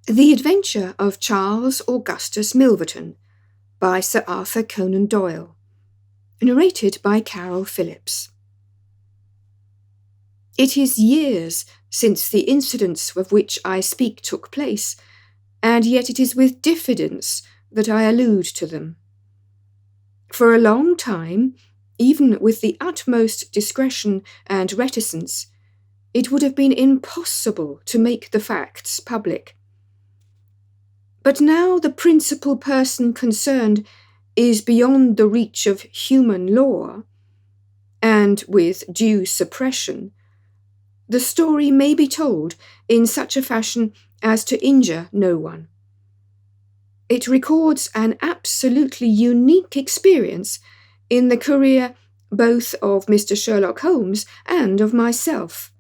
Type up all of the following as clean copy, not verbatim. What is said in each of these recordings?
The Adventure of Charles Augustus Milverton by Sir Arthur Conan Doyle. Narrated by Carol Phillips. It is years since the incidents of which I speak took place, and yet it is with diffidence that I allude to them. For a long time, even with the utmost discretion and reticence, it would have been impossible to make the facts public. But now the principal person concerned is beyond the reach of human law, and with due suppression, the story may be told in such a fashion as to injure no one. It records an absolutely unique experience in the career both of Mr. Sherlock Holmes and of myself.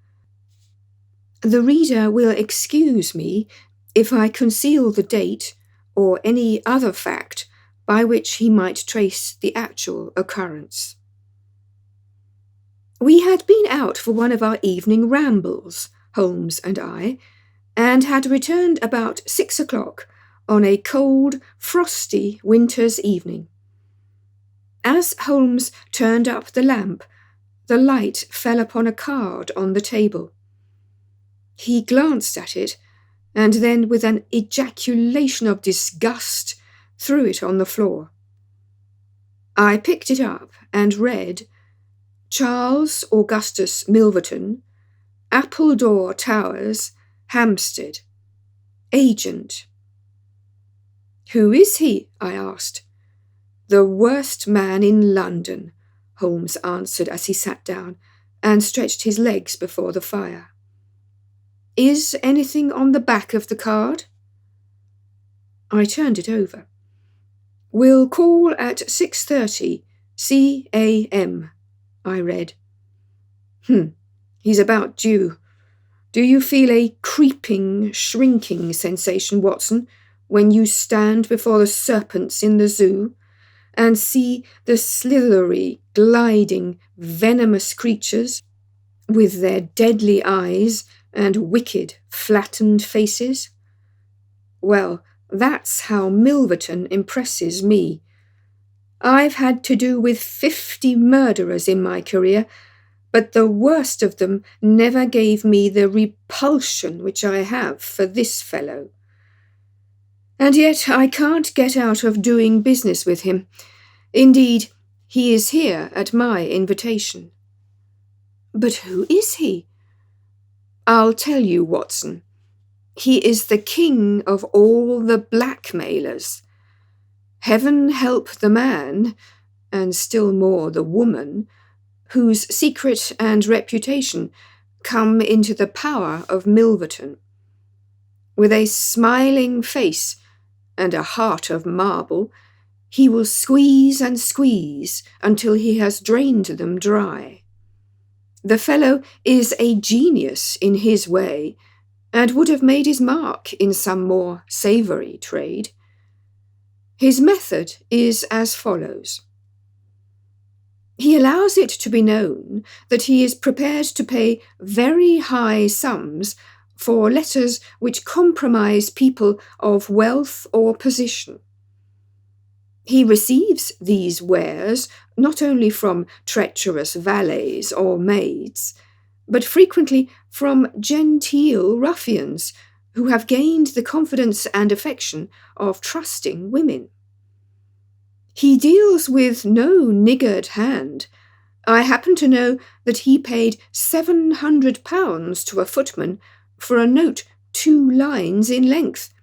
The reader will excuse me if I conceal the date or any other fact by which he might trace the actual occurrence. We had been out for one of our evening rambles, Holmes and I, and had returned about 6 o'clock on a cold, frosty winter's evening. As Holmes turned up the lamp, the light fell upon a card on the table. He glanced at it, and then with an ejaculation of disgust threw it on the floor. I picked it up and read, Charles Augustus Milverton, Appledore Towers, Hampstead. Agent. Who is he? I asked. The worst man in London, Holmes answered as he sat down and stretched his legs before the fire. Is anything on the back of the card? I turned it over. Will call at 6:30 c.a.m., I read. He's about due. Do you feel a creeping, shrinking sensation, Watson, when you stand before the serpents in the zoo and see the slithery, gliding, venomous creatures with their deadly eyes and wicked, flattened faces? Well, that's how Milverton impresses me. I've had to do with 50 murderers in my career, but the worst of them never gave me the repulsion which I have for this fellow. And yet I can't get out of doing business with him. Indeed, he is here at my invitation. But who is he? I'll tell you, Watson. He is the king of all the blackmailers. Heaven help the man, and still more the woman, whose secret and reputation come into the power of Milverton. With a smiling face and a heart of marble, he will squeeze and squeeze until he has drained them dry. The fellow is a genius in his way, and would have made his mark in some more savoury trade. His method is as follows. He allows it to be known that he is prepared to pay very high sums for letters which compromise people of wealth or position. He receives these wares not only from treacherous valets or maids, but frequently from genteel ruffians who have gained the confidence and affection of trusting women. He deals with no niggard hand. I happen to know that he paid £700 to a footman for a note 2 lines in length,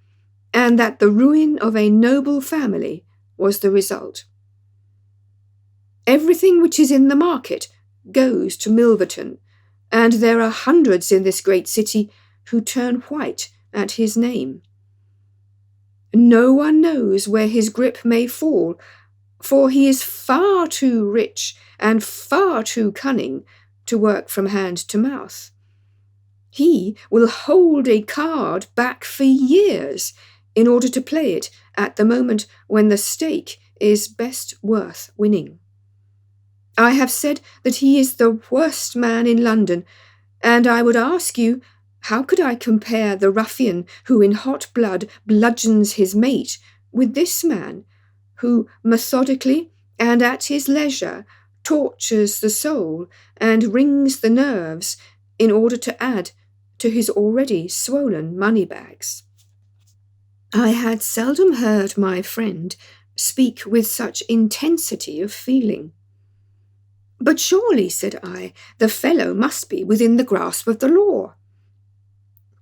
and that the ruin of a noble family was the result. Everything which is in the market goes to Milverton, and there are hundreds in this great city who turn white at his name. No one knows where his grip may fall, for he is far too rich and far too cunning to work from hand to mouth. He will hold a card back for years in order to play it at the moment when the stake is best worth winning. I have said that he is the worst man in London, and I would ask you, How could I compare the ruffian who in hot blood bludgeons his mate with this man, who methodically and at his leisure tortures the soul and wrings the nerves in order to add to his already swollen money-bags? I had seldom heard my friend speak with such intensity of feeling. "But surely," said I, "the fellow must be within the grasp of the law."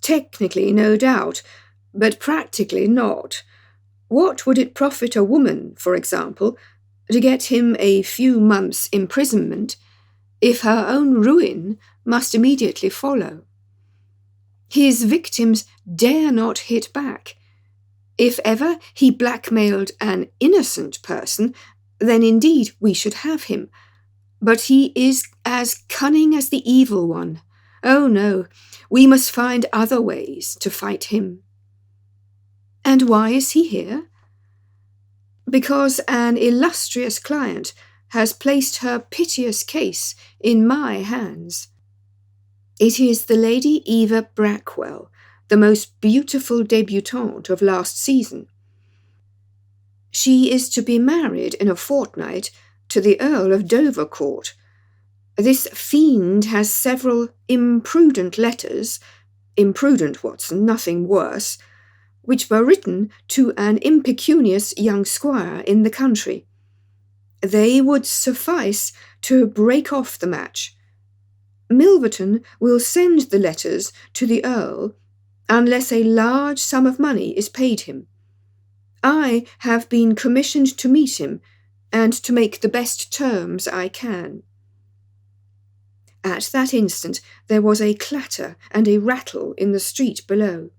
"Technically, no doubt, but practically not. What would it profit a woman, for example, to get him a few months' imprisonment if her own ruin must immediately follow? His victims dare not hit back. If ever he blackmailed an innocent person, then indeed we should have him. But he is as cunning as the evil one. Oh no, we must find other ways to fight him." "And why is he here?" "Because an illustrious client has placed her piteous case in my hands. It is the Lady Eva Brackwell, the most beautiful debutante of last season. She is to be married in a fortnight to the Earl of Dovercourt. This fiend has several imprudent letters, imprudent, Watson, nothing worse, which were written to an impecunious young squire in the country. They would suffice to break off the match. Milverton will send the letters to the Earl unless a large sum of money is paid him. I have been commissioned to meet him and to make the best terms I can." At that instant there was a clatter and a rattle in the street below.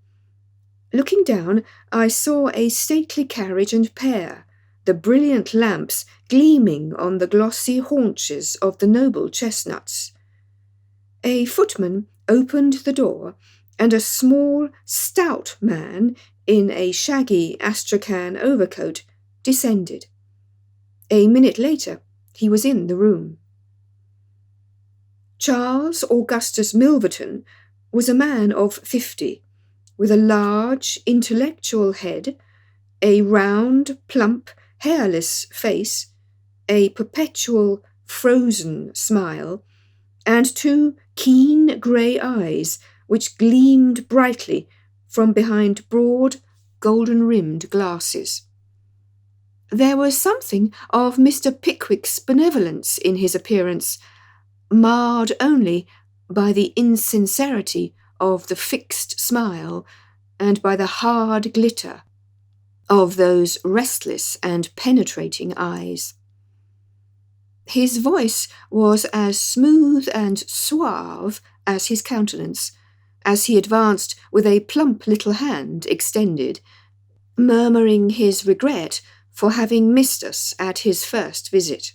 Looking down, I saw a stately carriage and pair, the brilliant lamps gleaming on the glossy haunches of the noble chestnuts. A footman opened the door, and a small, stout man in a shaggy astrakhan overcoat descended. A minute later, he was in the room. Charles Augustus Milverton was a man of 50, with a large, intellectual head, a round, plump, hairless face, a perpetual, frozen smile, and two keen grey eyes which gleamed brightly from behind broad, golden-rimmed glasses. There was something of Mr. Pickwick's benevolence in his appearance, marred only by the insincerity of the fixed smile and by the hard glitter of those restless and penetrating eyes. His voice was as smooth and suave as his countenance, as he advanced with a plump little hand extended, murmuring his regret for having missed us at his first visit.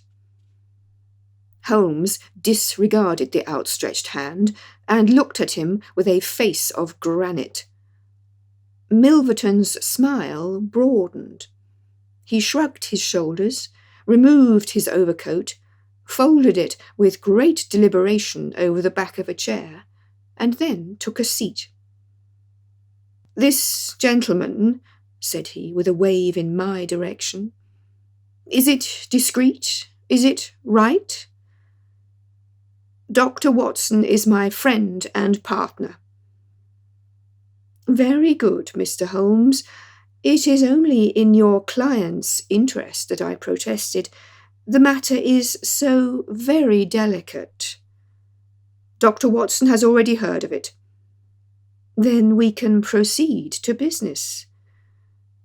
Holmes disregarded the outstretched hand and looked at him with a face of granite. Milverton's smile broadened. He shrugged his shoulders, removed his overcoat, folded it with great deliberation over the back of a chair, and then took a seat. "This gentleman," said he, with a wave in my direction, "is it discreet? Is it right?" "Dr. Watson is my friend and partner." "Very good, Mr. Holmes. It is only in your client's interest that I protested. The matter is so very delicate." "Dr. Watson has already heard of it." "Then we can proceed to business.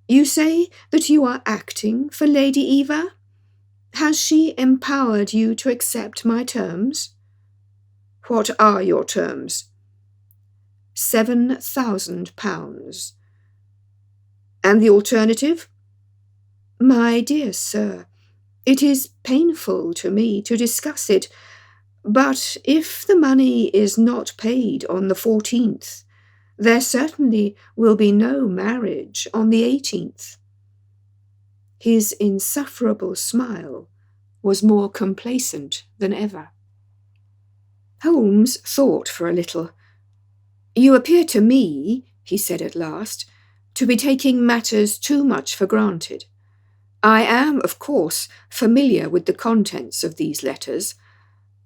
You say that you are acting for Lady Eva? Has she empowered you to accept my terms?" "What are your terms?" £7,000. "And the alternative?" "My dear sir, it is painful to me to discuss it, but if the money is not paid on the 14th, there certainly will be no marriage on the 18th. His insufferable smile was more complacent than ever. Holmes thought for a little. You appear to me, he said at last, to be taking matters too much for granted. I am, of course, familiar with the contents of these letters.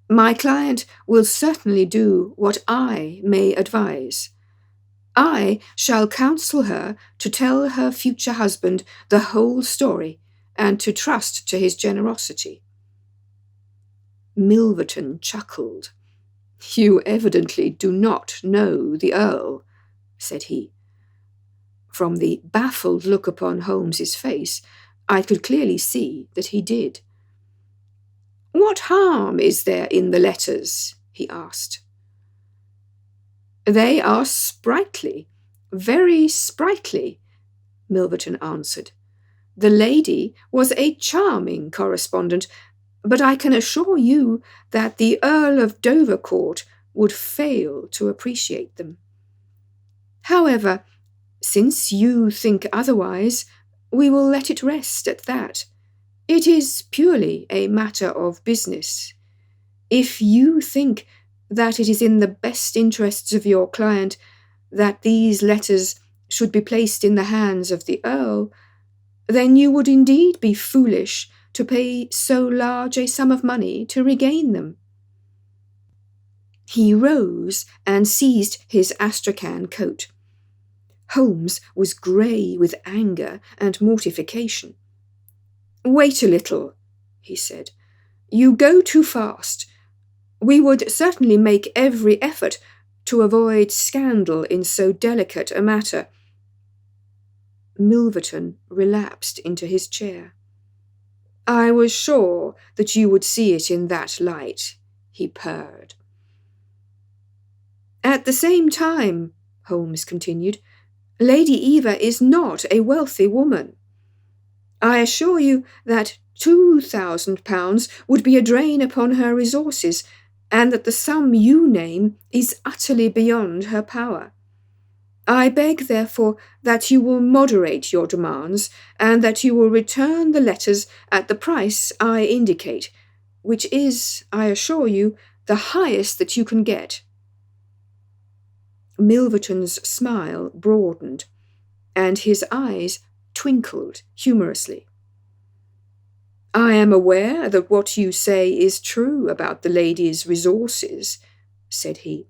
My client will certainly do what I may advise. I shall counsel her to tell her future husband the whole story and to trust to his generosity. Milverton chuckled. You evidently do not know the Earl, said he. From the baffled look upon Holmes's face, I could clearly see that he did. What harm is there in the letters? He asked. They are sprightly, very sprightly, Milverton answered. The lady was a charming correspondent, but I can assure you that the Earl of Dovercourt would fail to appreciate them. However, since you think otherwise, we will let it rest at that. It is purely a matter of business. If you think that it is in the best interests of your client that these letters should be placed in the hands of the Earl, then you would indeed be foolish to pay so large a sum of money to regain them. He rose and seized his astrakhan coat. Holmes was grey with anger and mortification. Wait a little, he said. You go too fast. We would certainly make every effort to avoid scandal in so delicate a matter. Milverton relapsed into his chair. I was sure that you would see it in that light, he purred. At the same time, Holmes continued, Lady Eva is not a wealthy woman. I assure you that £2,000 would be a drain upon her resources, and that the sum you name is utterly beyond her power. I beg, therefore, that you will moderate your demands, and that you will return the letters at the price I indicate, which is, I assure you, the highest that you can get. Milverton's smile broadened, and his eyes twinkled humorously. I am aware that what you say is true about the lady's resources, said he.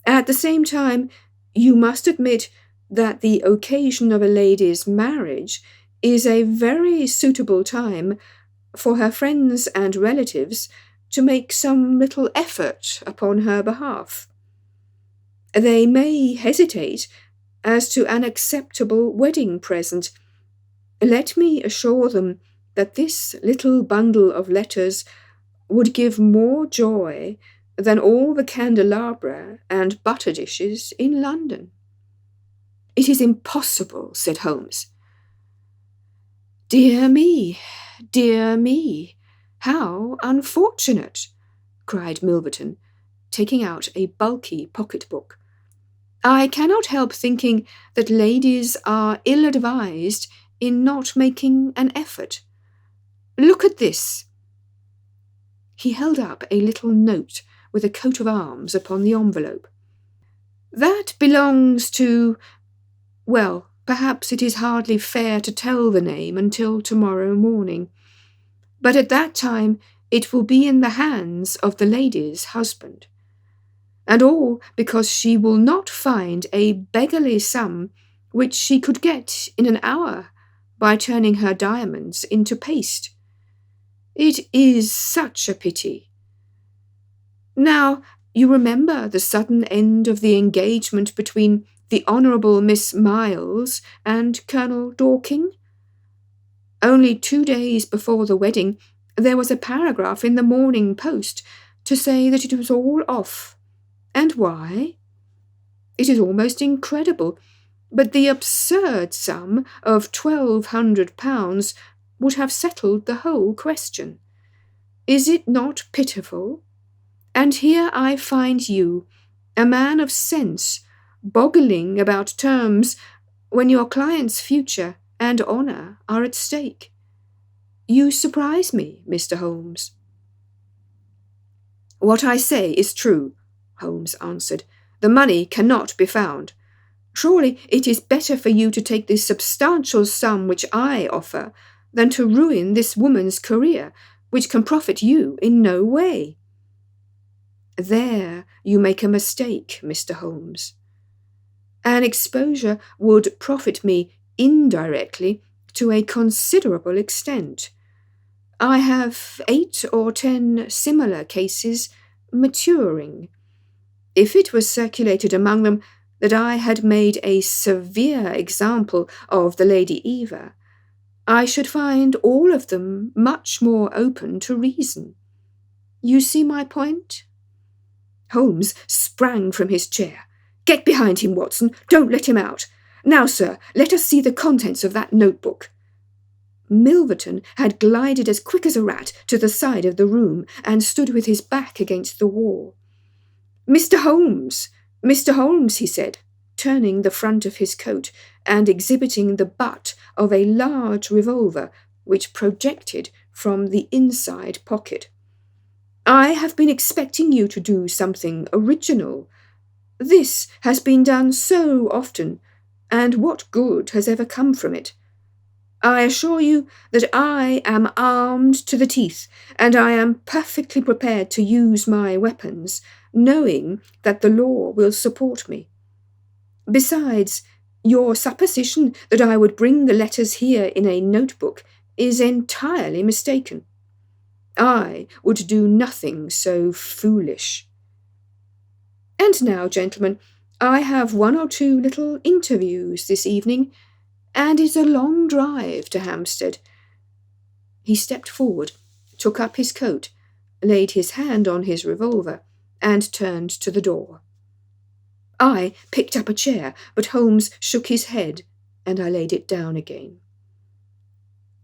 At the same time, you must admit that the occasion of a lady's marriage is a very suitable time for her friends and relatives to make some little effort upon her behalf. They may hesitate as to an acceptable wedding present. Let me assure them that this little bundle of letters would give more joy than all the candelabra and butter dishes in London. It is impossible, said Holmes. Dear me, how unfortunate, cried Milverton, taking out a bulky pocket-book. I cannot help thinking that ladies are ill-advised in not making an effort. Look at this. He held up a little note with a coat of arms upon the envelope. That belongs to... well, perhaps it is hardly fair to tell the name until tomorrow morning, but at that time it will be in the hands of the lady's husband. And all because she will not find a beggarly sum which she could get in an hour by turning her diamonds into paste. It is such a pity. Now, you remember the sudden end of the engagement between the Honourable Miss Miles and Colonel Dorking? Only 2 days before the wedding, there was a paragraph in the Morning Post to say that it was all off. And why? It is almost incredible, but the absurd sum of £1,200 would have settled the whole question. Is it not pitiful? And here I find you, a man of sense, boggling about terms when your client's future and honour are at stake. You surprise me, Mr. Holmes. What I say is true, Holmes answered. The money cannot be found. Surely it is better for you to take this substantial sum which I offer than to ruin this woman's career, which can profit you in no way." "There you make a mistake, Mr. Holmes. An exposure would profit me indirectly to a considerable extent. I have 8 or 10 similar cases maturing. If it was circulated among them that I had made a severe example of the Lady Eva, I should find all of them much more open to reason. You see my point?" Holmes sprang from his chair. "Get behind him, Watson. Don't let him out. Now, sir, let us see the contents of that notebook." Milverton had glided as quick as a rat to the side of the room and stood with his back against the wall. Mr. Holmes, he said, turning the front of his coat and exhibiting the butt of a large revolver which projected from the inside pocket. "I have been expecting you to do something original. This has been done so often, and what good has ever come from it? I assure you that I am armed to the teeth, and I am perfectly prepared to use my weapons, knowing that the law will support me. Besides, your supposition that I would bring the letters here in a notebook is entirely mistaken. I would do nothing so foolish. And now, gentlemen, I have 1 or 2 little interviews this evening, and it's a long drive to Hampstead." He stepped forward, took up his coat, laid his hand on his revolver, and turned to the door. I picked up a chair, but Holmes shook his head, and I laid it down again.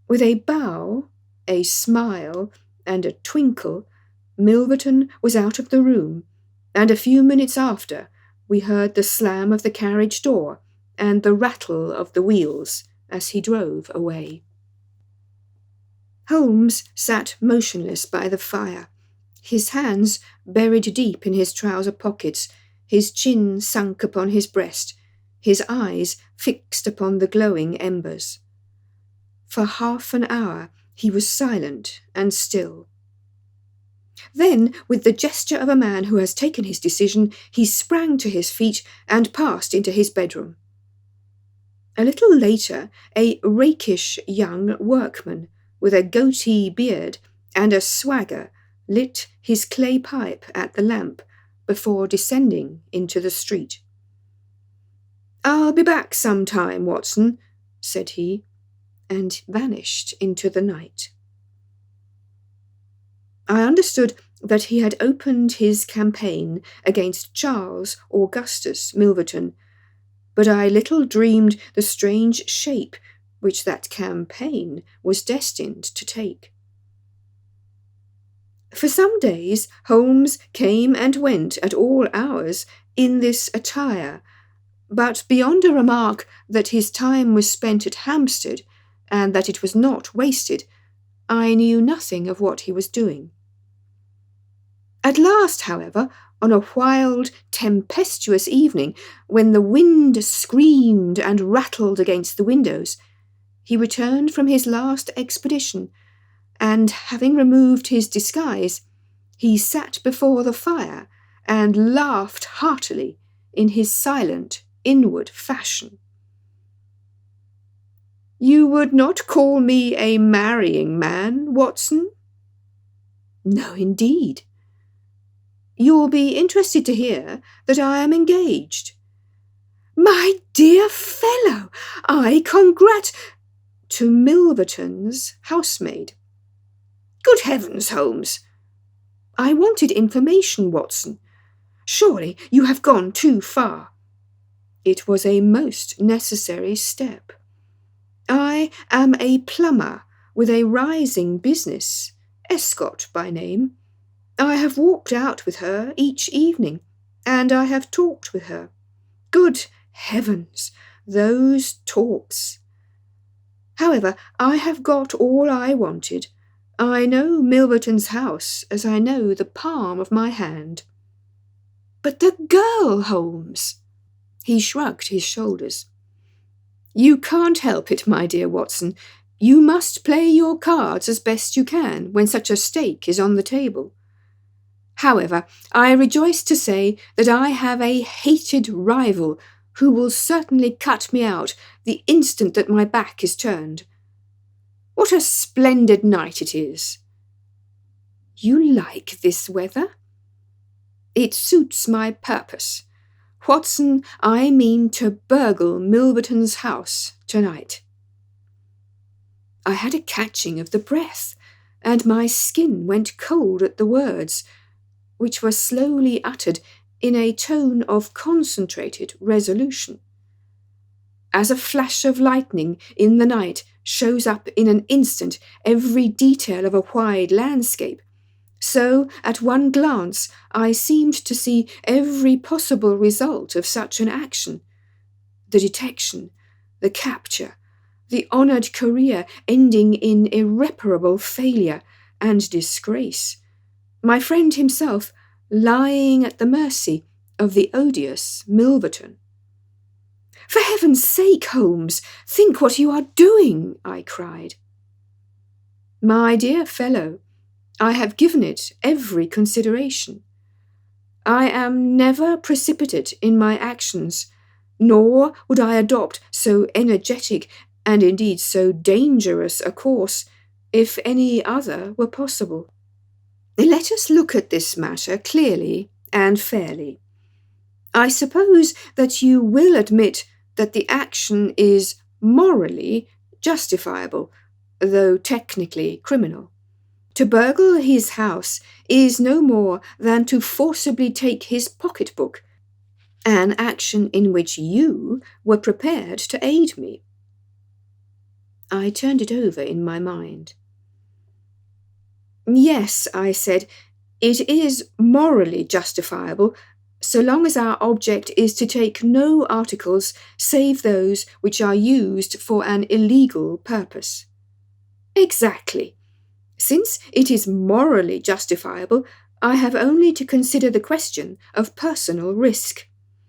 With a bow, a smile, and a twinkle, Milverton was out of the room, and a few minutes after we heard the slam of the carriage door and the rattle of the wheels as he drove away. Holmes sat motionless by the fire, his hands buried deep in his trouser pockets, his chin sunk upon his breast, his eyes fixed upon the glowing embers. For half an hour he was silent and still. Then, with the gesture of a man who has taken his decision, he sprang to his feet and passed into his bedroom. A little later, a rakish young workman, with a goatee beard and a swagger, lit his clay pipe at the lamp before descending into the street. "I'll be back some time, Watson," said he, and vanished into the night. I understood that he had opened his campaign against Charles Augustus Milverton, but I little dreamed the strange shape which that campaign was destined to take. For some days Holmes came and went at all hours in this attire, but beyond a remark that his time was spent at Hampstead, and that it was not wasted, I knew nothing of what he was doing. At last, however, on a wild, tempestuous evening, when the wind screamed and rattled against the windows, he returned from his last expedition, and, having removed his disguise, he sat before the fire and laughed heartily in his silent, inward fashion. "You would not call me a marrying man, Watson?" "No, indeed." "You'll be interested to hear that I am engaged." "My dear fellow, I congrat—" "To Milverton's housemaid." "Good heavens, Holmes!" "I wanted information, Watson. Surely you have gone too far." "It was a most necessary step. I am a plumber with a rising business, Escott by name. I have walked out with her each evening, and I have talked with her. Good heavens, those talks! However, I have got all I wanted. I know Milverton's house as I know the palm of my hand." But the girl, Holmes. He shrugged his shoulders. You can't help it, my dear Watson. You must play your cards as best you can when such a stake is on the table. However, I rejoice to say that I have a hated rival who will certainly cut me out the instant that my back is turned. What a splendid night it is! You like this weather? It suits my purpose. Watson, I mean to burgle Milverton's house tonight. I had a catching of the breath, and my skin went cold at the words, which were slowly uttered in a tone of concentrated resolution. As a flash of lightning in the night shows up in an instant every detail of a wide landscape, so at one glance I seemed to see every possible result of such an action. The detection, the capture, the honoured career ending in irreparable failure and disgrace. My friend himself lying at the mercy of the odious Milverton. For heaven's sake, Holmes, think what you are doing, I cried. My dear fellow, I have given it every consideration. I am never precipitate in my actions, nor would I adopt so energetic and indeed so dangerous a course if any other were possible. Let us look at this matter clearly and fairly. I suppose that you will admit that the action is morally justifiable, though technically criminal. To burgle his house is no more than to forcibly take his pocketbook, an action in which you were prepared to aid me. I turned it over in my mind. Yes, I said, it is morally justifiable, so long as our object is to take no articles save those which are used for an illegal purpose. Exactly. Since it is morally justifiable, I have only to consider the question of personal risk.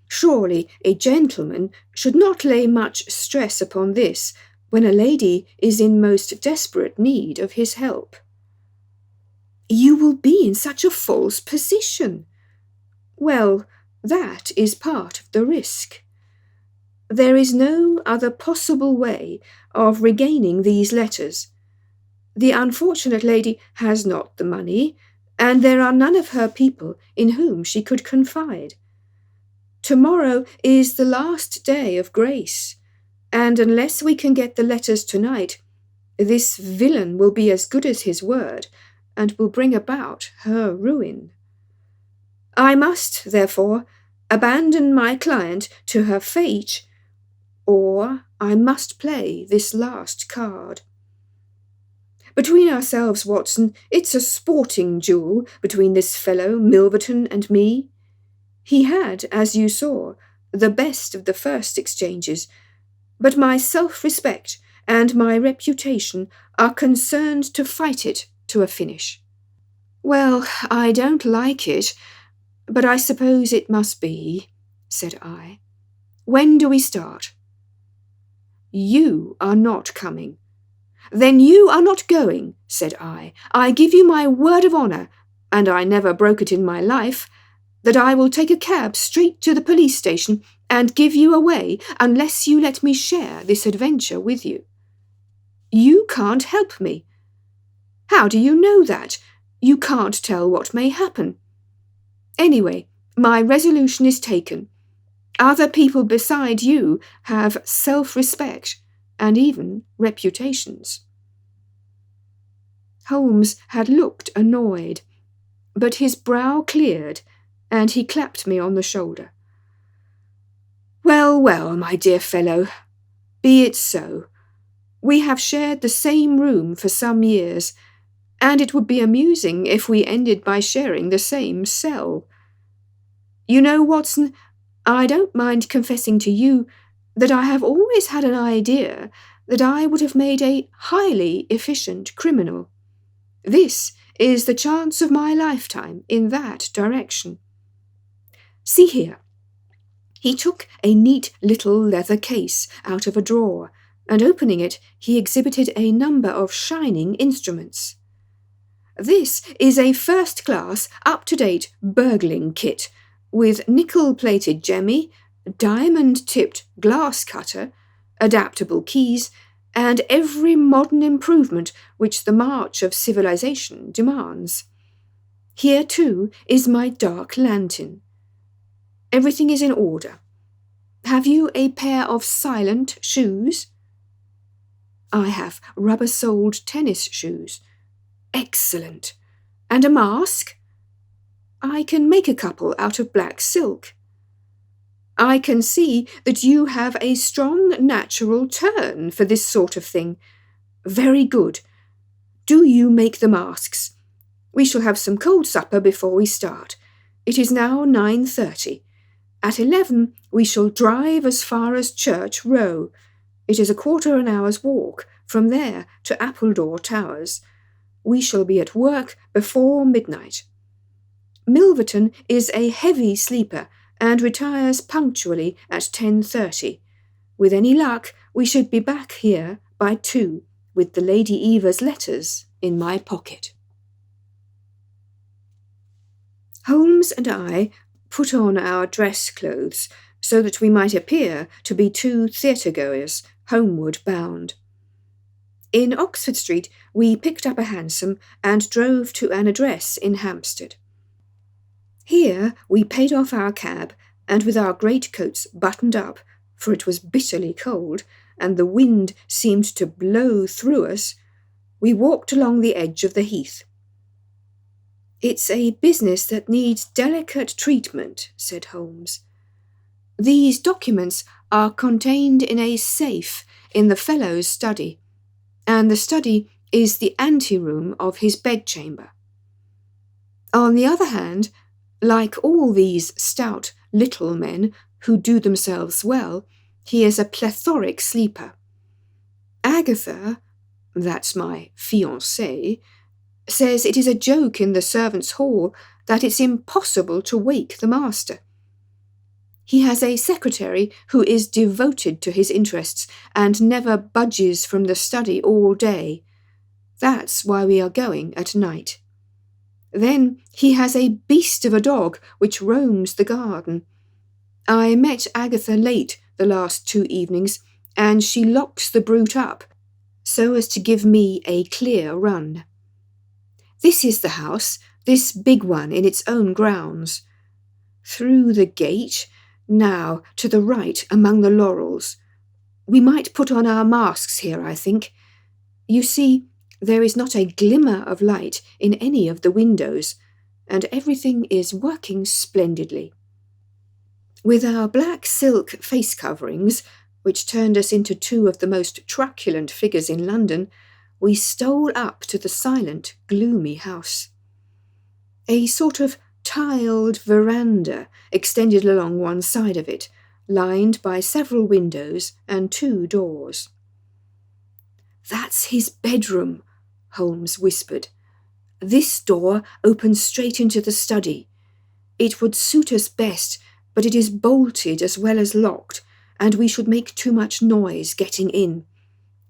Surely a gentleman should not lay much stress upon this when a lady is in most desperate need of his help. You will be in such a false position. Well, that is part of the risk. There is no other possible way of regaining these letters. The unfortunate lady has not the money, and there are none of her people in whom she could confide. Tomorrow is the last day of grace, and unless we can get the letters tonight, this villain will be as good as his word, and will bring about her ruin. I must, therefore, abandon my client to her fate, or I must play this last card. Between ourselves, Watson, it's a sporting duel between this fellow Milverton and me. He had, as you saw, the best of the first exchanges, but my self-respect and my reputation are concerned to fight it to a finish. Well, I don't like it, but I suppose it must be, said I. When do we start? You are not coming. Then you are not going, said I. I give you my word of honour, and I never broke it in my life, that I will take a cab straight to the police station and give you away unless you let me share this adventure with you. You can't help me. How do you know that? You can't tell what may happen. Anyway, my resolution is taken. Other people beside you have self-respect and even reputations. Holmes had looked annoyed, but his brow cleared, and he clapped me on the shoulder. Well, well, my dear fellow, be it so. We have shared the same room for some years, and it would be amusing if we ended by sharing the same cell. You know, Watson, I don't mind confessing to you that I have always had an idea that I would have made a highly efficient criminal. This is the chance of my lifetime in that direction. See here." He took a neat little leather case out of a drawer, and opening it, he exhibited a number of shining instruments. "This is a first-class, up-to-date burgling kit, with nickel-plated jemmy, diamond-tipped glass cutter, adaptable keys, and every modern improvement which the march of civilization demands. Here, too, is my dark lantern. Everything is in order. Have you a pair of silent shoes?" "I have rubber-soled tennis shoes." "Excellent. And a mask?" "I can make a couple out of black silk." "I can see that you have a strong natural turn for this sort of thing. Very good. Do you make the masks? We shall have some cold supper before we start. It is now 9:30. At 11 we shall drive as far as Church Row. It is a quarter an hour's walk from there to Appledore Towers. We shall be at work before midnight. Milverton is a heavy sleeper and retires punctually at 10:30. With any luck, we should be back here by 2, with the Lady Eva's letters in my pocket." Holmes and I put on our dress clothes so that we might appear to be 2 theatre-goers homeward bound. In Oxford Street, we picked up a hansom and drove to an address in Hampstead. Here we paid off our cab, and with our greatcoats buttoned up, for it was bitterly cold, and the wind seemed to blow through us, we walked along the edge of the heath. "It's a business that needs delicate treatment," said Holmes. "These documents are contained in a safe in the fellow's study, and the study is the anteroom of his bedchamber. On the other hand, like all these stout little men who do themselves well, he is a plethoric sleeper. Agatha, that's my fiancée, says it is a joke in the servants' hall that it's impossible to wake the master. He has a secretary who is devoted to his interests and never budges from the study all day. That's why we are going at night. Then he has a beast of a dog which roams the garden. I met Agatha late the last 2 evenings, and she locks the brute up, so as to give me a clear run. This is the house, this big one in its own grounds. Through the gate, now to the right among the laurels. We might put on our masks here, I think. You see, there is not a glimmer of light in any of the windows, and everything is working splendidly. With our black silk face coverings, which turned us into 2 of the most truculent figures in London, we stole up to the silent, gloomy house. A sort of tiled veranda extended along one side of it, lined by several windows and 2 doors. "That's his bedroom," Holmes whispered. "This door opens straight into the study. It would suit us best, but it is bolted as well as locked, and we should make too much noise getting in.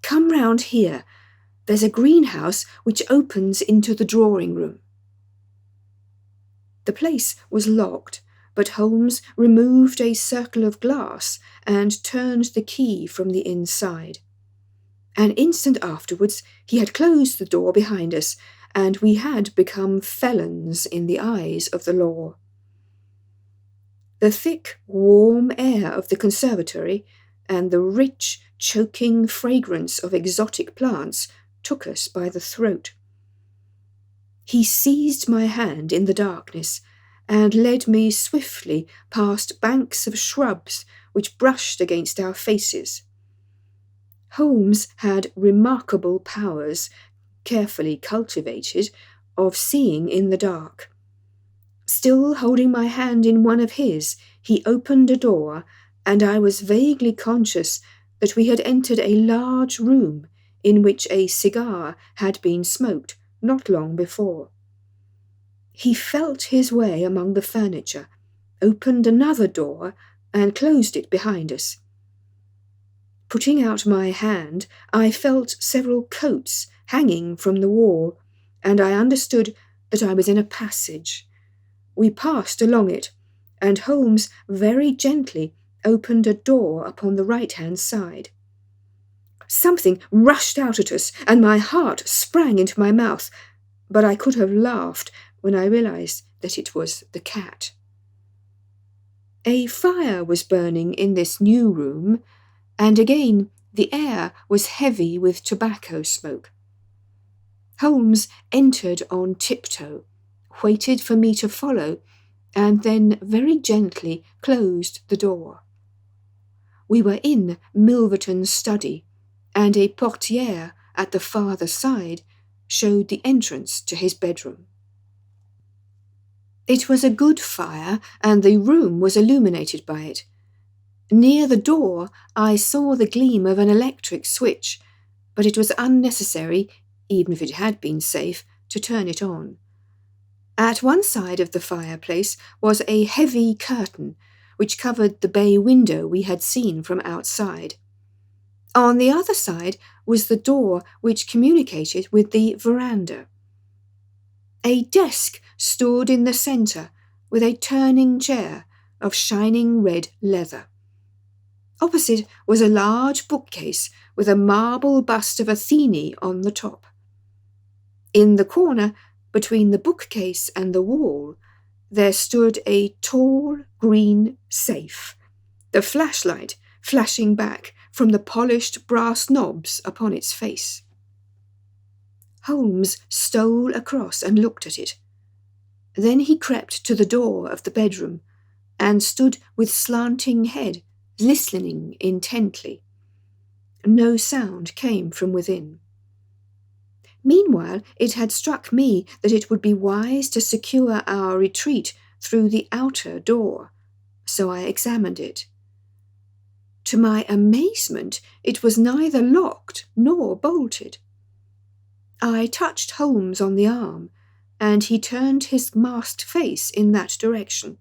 Come round here. There's a greenhouse which opens into the drawing-room." The place was locked, but Holmes removed a circle of glass and turned the key from the inside. An instant afterwards he had closed the door behind us, and we had become felons in the eyes of the law. The thick, warm air of the conservatory and the rich, choking fragrance of exotic plants took us by the throat. He seized my hand in the darkness and led me swiftly past banks of shrubs which brushed against our faces. Holmes had remarkable powers, carefully cultivated, of seeing in the dark. Still holding my hand in one of his, he opened a door, and I was vaguely conscious that we had entered a large room in which a cigar had been smoked not long before. He felt his way among the furniture, opened another door, and closed it behind us. Putting out my hand, I felt several coats hanging from the wall, and I understood that I was in a passage. We passed along it, and Holmes very gently opened a door upon the right-hand side. Something rushed out at us, and my heart sprang into my mouth, but I could have laughed when I realized that it was the cat. A fire was burning in this new room, and again the air was heavy with tobacco smoke. Holmes entered on tiptoe, waited for me to follow, and then very gently closed the door. We were in Milverton's study, and a portière at the farther side showed the entrance to his bedroom. It was a good fire, and the room was illuminated by it. Near the door I saw the gleam of an electric switch, but it was unnecessary, even if it had been safe, to turn it on. At one side of the fireplace was a heavy curtain, which covered the bay window we had seen from outside. On the other side was the door which communicated with the veranda. A desk stood in the centre, with a turning chair of shining red leather. Opposite was a large bookcase with a marble bust of Athene on the top. In the corner, between the bookcase and the wall, there stood a tall green safe, the flashlight flashing back from the polished brass knobs upon its face. Holmes stole across and looked at it. Then he crept to the door of the bedroom and stood with slanting head, listening intently. No sound came from within. Meanwhile, it had struck me that it would be wise to secure our retreat through the outer door, so I examined it. To my amazement, it was neither locked nor bolted. I touched Holmes on the arm, and he turned his masked face in that direction.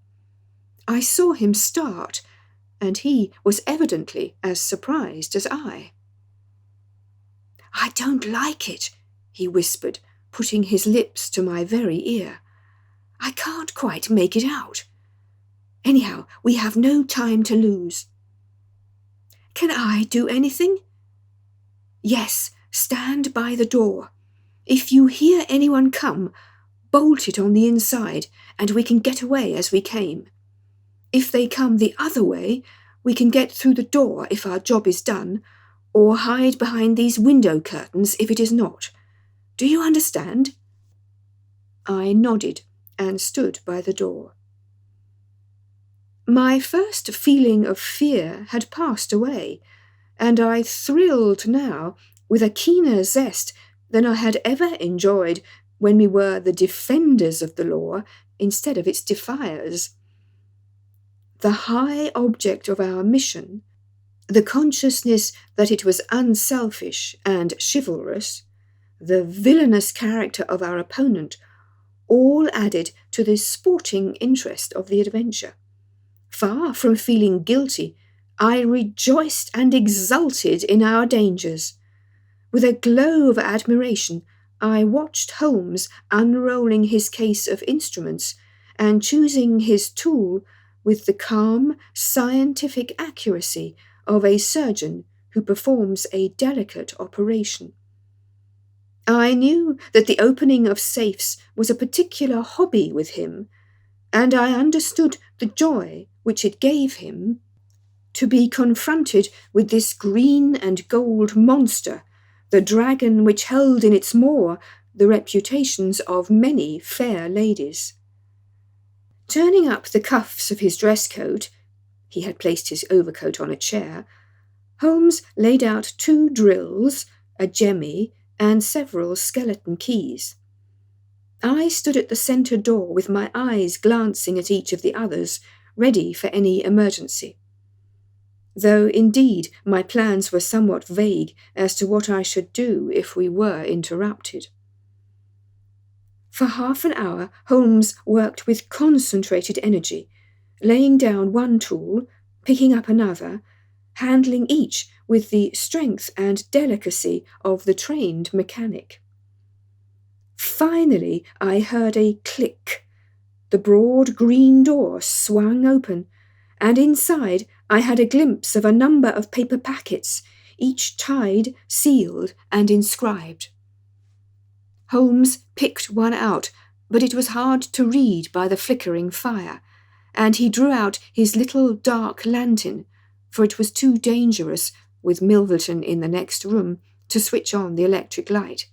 I saw him start, and he was evidently as surprised as I. "I don't like it," he whispered, putting his lips to my very ear. "I can't quite make it out. Anyhow, we have no time to lose." "Can I do anything?" "Yes, stand by the door. If you hear anyone come, bolt it on the inside, and we can get away as we came. If they come the other way, we can get through the door if our job is done, or hide behind these window curtains if it is not. Do you understand?" I nodded and stood by the door. My first feeling of fear had passed away, and I thrilled now with a keener zest than I had ever enjoyed when we were the defenders of the law instead of its defiers. The high object of our mission, the consciousness that it was unselfish and chivalrous, the villainous character of our opponent, all added to the sporting interest of the adventure. Far from feeling guilty, I rejoiced and exulted in our dangers. With a glow of admiration, I watched Holmes unrolling his case of instruments and choosing his tool with the calm, scientific accuracy of a surgeon who performs a delicate operation. I knew that the opening of safes was a particular hobby with him, and I understood the joy which it gave him to be confronted with this green and gold monster, the dragon which held in its maw the reputations of many fair ladies. Turning up the cuffs of his dress coat — he had placed his overcoat on a chair — Holmes laid out 2 drills, a jemmy, and several skeleton keys. I stood at the centre door with my eyes glancing at each of the others, ready for any emergency. Though indeed my plans were somewhat vague as to what I should do if we were interrupted. For half an hour Holmes worked with concentrated energy, laying down one tool, picking up another, handling each with the strength and delicacy of the trained mechanic. Finally, I heard a click. The broad green door swung open, and inside I had a glimpse of a number of paper packets, each tied, sealed, and inscribed. Holmes picked one out, but it was hard to read by the flickering fire, and he drew out his little dark lantern, for it was too dangerous, with Milverton in the next room, to switch on the electric light.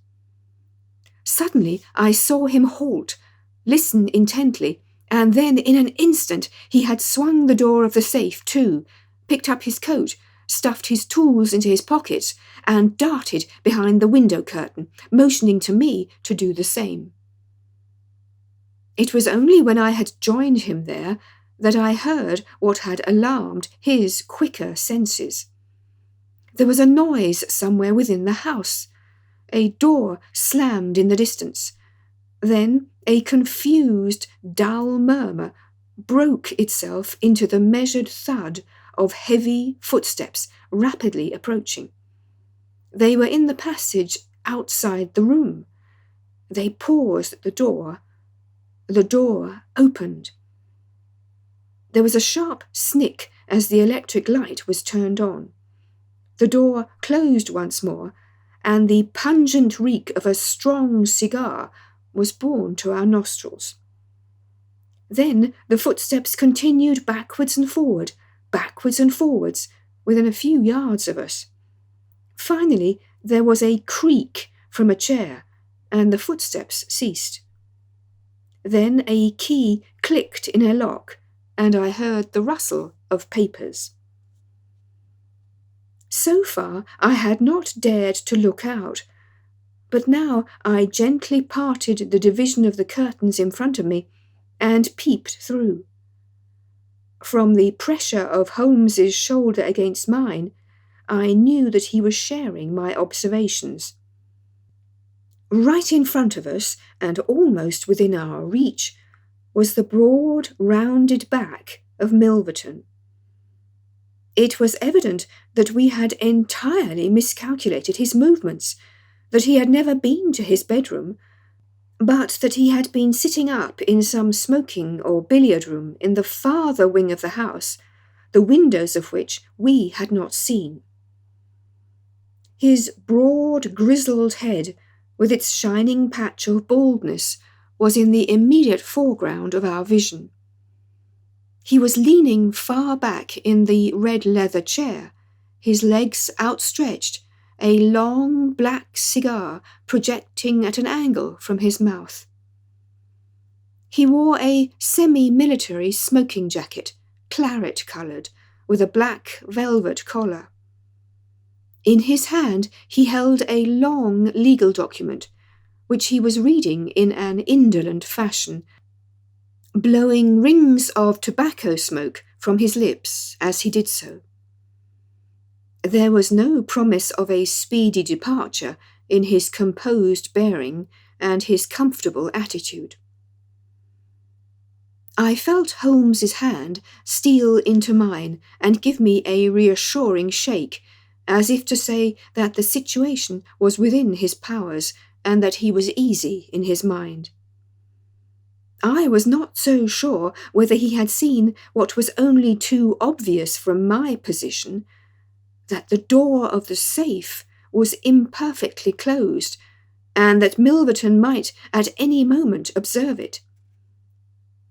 Suddenly I saw him halt, listen intently, and then in an instant he had swung the door of the safe to, picked up his coat, stuffed his tools into his pockets, and darted behind the window curtain, motioning to me to do the same. It was only when I had joined him there that I heard what had alarmed his quicker senses. There was a noise somewhere within the house. A door slammed in the distance. Then a confused, dull murmur broke itself into the measured thud of heavy footsteps rapidly approaching. They were in the passage outside the room. They paused at the door. The door opened. There was a sharp snick as the electric light was turned on. The door closed once more, and the pungent reek of a strong cigar was borne to our nostrils. Then the footsteps continued backwards and forwards, within a few yards of us. Finally, there was a creak from a chair, and the footsteps ceased. Then a key clicked in a lock, and I heard the rustle of papers. So far I had not dared to look out, but now I gently parted the division of the curtains in front of me and peeped through. From the pressure of Holmes's shoulder against mine, I knew that he was sharing my observations. Right in front of us, and almost within our reach, was the broad, rounded back of Milverton. It was evident that we had entirely miscalculated his movements, that he had never been to his bedroom, but that he had been sitting up in some smoking or billiard room in the farther wing of the house, the windows of which we had not seen. His broad, grizzled head, with its shining patch of baldness, was in the immediate foreground of our vision. He was leaning far back in the red leather chair, his legs outstretched, a long black cigar projecting at an angle from his mouth. He wore a semi-military smoking jacket, claret-coloured, with a black velvet collar. In his hand he held a long legal document, which he was reading in an indolent fashion, blowing rings of tobacco smoke from his lips as he did so. There was no promise of a speedy departure in his composed bearing and his comfortable attitude. I felt Holmes's hand steal into mine and give me a reassuring shake, as if to say that the situation was within his powers and that he was easy in his mind. I was not so sure whether he had seen what was only too obvious from my position, that the door of the safe was imperfectly closed, and that Milverton might at any moment observe it.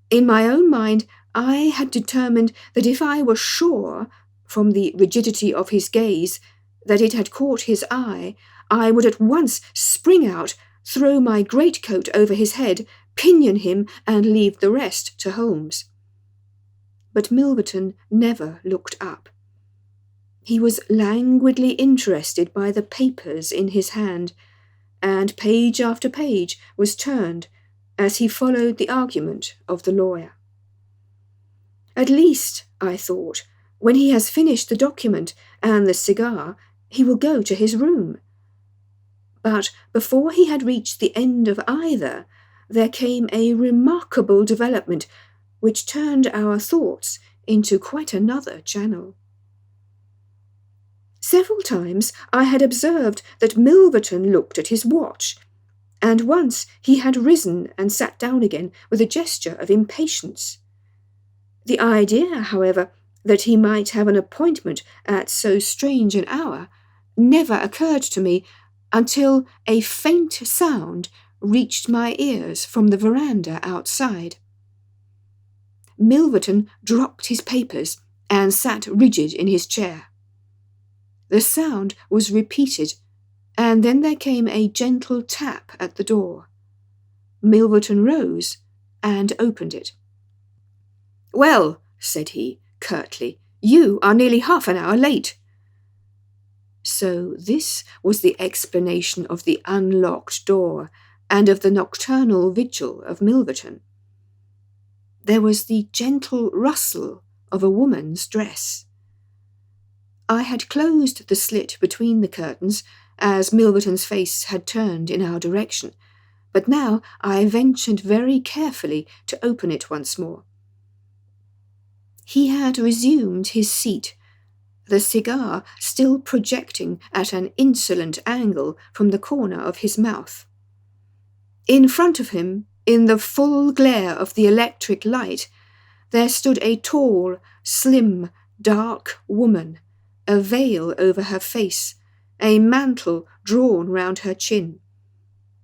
In my own mind, I had determined that if I were sure, from the rigidity of his gaze, that it had caught his eye, I would at once spring out, throw my greatcoat over his head, pinion him, and leave the rest to Holmes. But Milverton never looked up. He was languidly interested by the papers in his hand, and page after page was turned as he followed the argument of the lawyer. At least, I thought, when he has finished the document and the cigar, he will go to his room. But before he had reached the end of either, there came a remarkable development which turned our thoughts into quite another channel. Several times I had observed that Milverton looked at his watch, and once he had risen and sat down again with a gesture of impatience. The idea, however, that he might have an appointment at so strange an hour never occurred to me until a faint sound reached my ears from the veranda outside. Milverton dropped his papers and sat rigid in his chair. The sound was repeated, and then there came a gentle tap at the door. Milverton rose and opened it. "Well," said he, curtly, "you are nearly half an hour late." So this was the explanation of the unlocked door and of the nocturnal vigil of Milverton. There was the gentle rustle of a woman's dress. I had closed the slit between the curtains, as Milverton's face had turned in our direction, but now I ventured very carefully to open it once more. He had resumed his seat, the cigar still projecting at an insolent angle from the corner of his mouth. In front of him, in the full glare of the electric light, there stood a tall, slim, dark woman, a veil over her face, a mantle drawn round her chin.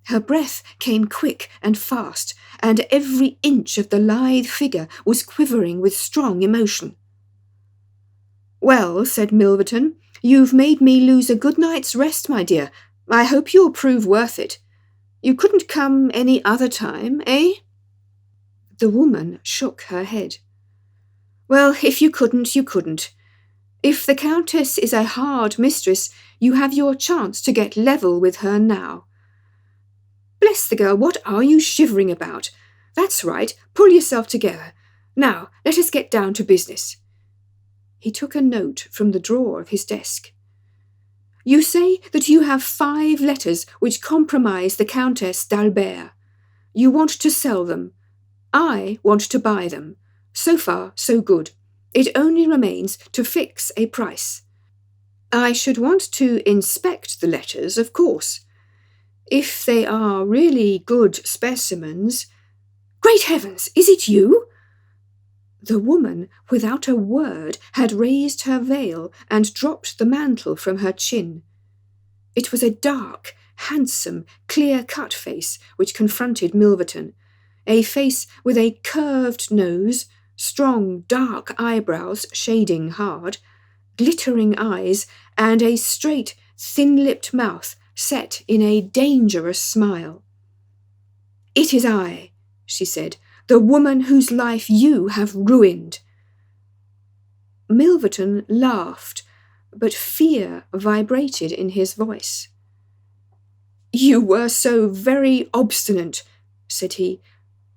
Her breath came quick and fast, and every inch of the lithe figure was quivering with strong emotion. "Well," said Milverton, "you've made me lose a good night's rest, my dear. I hope you'll prove worth it. You couldn't come any other time, eh?" The woman shook her head. "Well, if you couldn't, you couldn't. If the Countess is a hard mistress, you have your chance to get level with her now. Bless the girl, what are you shivering about? That's right, pull yourself together. Now, let us get down to business." He took a note from the drawer of his desk. "You say that you have 5 letters which compromise the Countess d'Albert. You want to sell them. I want to buy them. So far, so good. It only remains to fix a price. I should want to inspect the letters, of course. If they are really good specimens—" "Great heavens, is it you?" The woman, without a word, had raised her veil and dropped the mantle from her chin. It was a dark, handsome, clear-cut face which confronted Milverton, a face with a curved nose, strong, dark eyebrows shading hard, glittering eyes, and a straight, thin-lipped mouth set in a dangerous smile. "It is I," she said, "the woman whose life you have ruined." Milverton laughed, but fear vibrated in his voice. "You were so very obstinate," said he.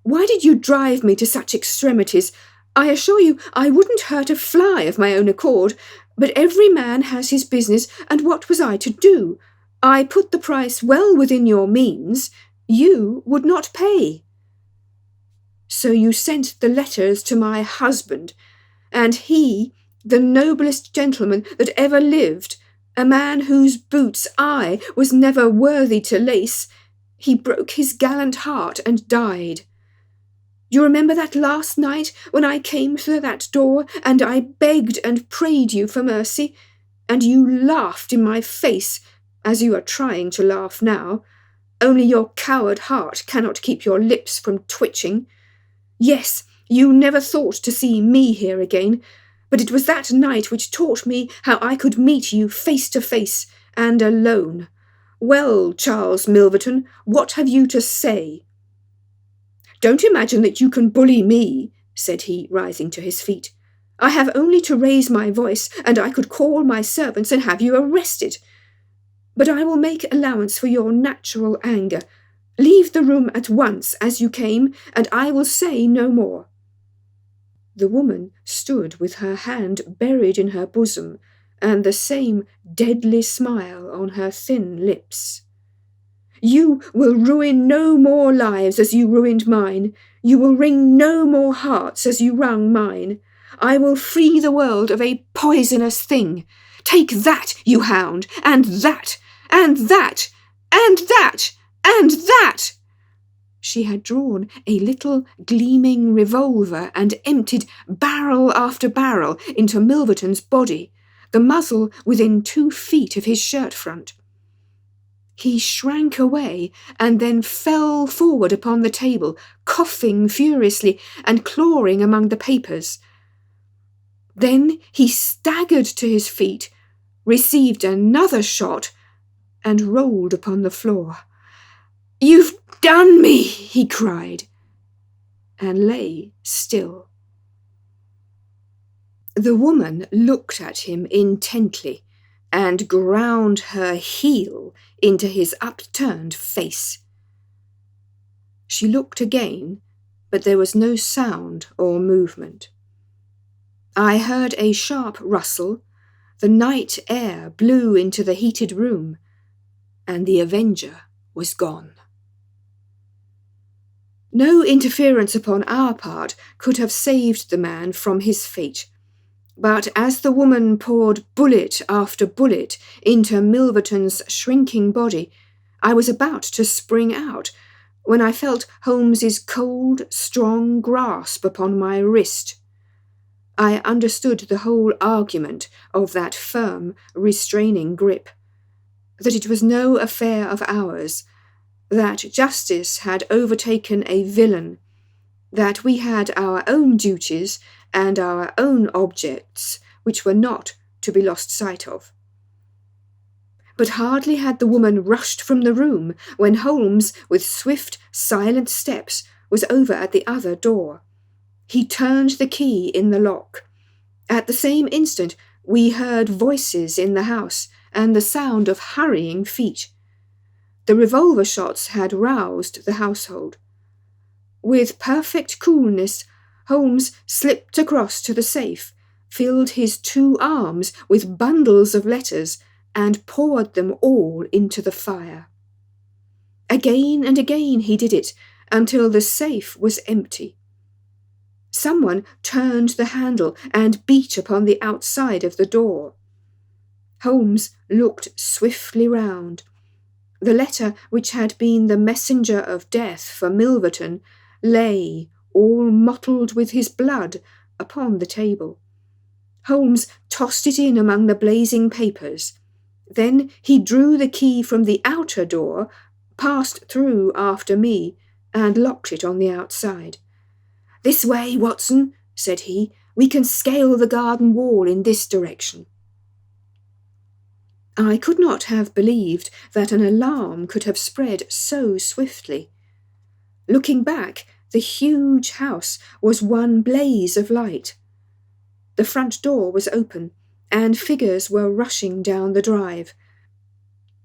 "Why did you drive me to such extremities? I assure you I wouldn't hurt a fly of my own accord, but every man has his business, and what was I to do? I put the price well within your means. You would not pay. So you sent the letters to my husband, and he, the noblest gentleman that ever lived, a man whose boots I was never worthy to lace, he broke his gallant heart and died. You remember that last night when I came through that door and I begged and prayed you for mercy, and you laughed in my face, as you are trying to laugh now, only your coward heart cannot keep your lips from twitching. Yes, you never thought to see me here again, but it was that night which taught me how I could meet you face to face and alone. Well, Charles Milverton, what have you to say?" "Don't imagine that you can bully me," said he, rising to his feet. "I have only to raise my voice, and I could call my servants and have you arrested. But I will make allowance for your natural anger. Leave the room at once as you came, and I will say no more." The woman stood with her hand buried in her bosom, and the same deadly smile on her thin lips. You will ruin no more lives as you ruined mine. You will wring no more hearts as you wrung mine. I will free the world of a poisonous thing. Take that, you hound, and that, and that, and that, and that!" She had drawn a little gleaming revolver and emptied barrel after barrel into Milverton's body, the muzzle within 2 feet of his shirt front. He shrank away and then fell forward upon the table, coughing furiously and clawing among the papers. Then he staggered to his feet, received another shot, and rolled upon the floor. "You've done me!" he cried, and lay still. The woman looked at him intently and ground her heel into his upturned face. She looked again, but there was no sound or movement. I heard a sharp rustle, the night air blew into the heated room, and the avenger was gone. No interference upon our part could have saved the man from his fate, but as the woman poured bullet after bullet into Milverton's shrinking body, I was about to spring out, when I felt Holmes's cold, strong grasp upon my wrist. I understood the whole argument of that firm, restraining grip, that it was no affair of ours, that justice had overtaken a villain, that we had our own duties and our own objects, which were not to be lost sight of. But hardly had the woman rushed from the room when Holmes, with swift, silent steps, was over at the other door. He turned the key in the lock. At the same instant we heard voices in the house and the sound of hurrying feet. The revolver shots had roused the household. With perfect coolness, Holmes slipped across to the safe, filled his 2 arms with bundles of letters, and poured them all into the fire. Again and again he did it, until the safe was empty. Someone turned the handle and beat upon the outside of the door. Holmes looked swiftly round. The letter which had been the messenger of death for Milverton lay, all mottled with his blood, upon the table. Holmes tossed it in among the blazing papers. Then he drew the key from the outer door, passed through after me, and locked it on the outside. "This way, Watson," said he. "We can scale the garden wall in this direction." I could not have believed that an alarm could have spread so swiftly. Looking back, the huge house was one blaze of light. The front door was open, and figures were rushing down the drive.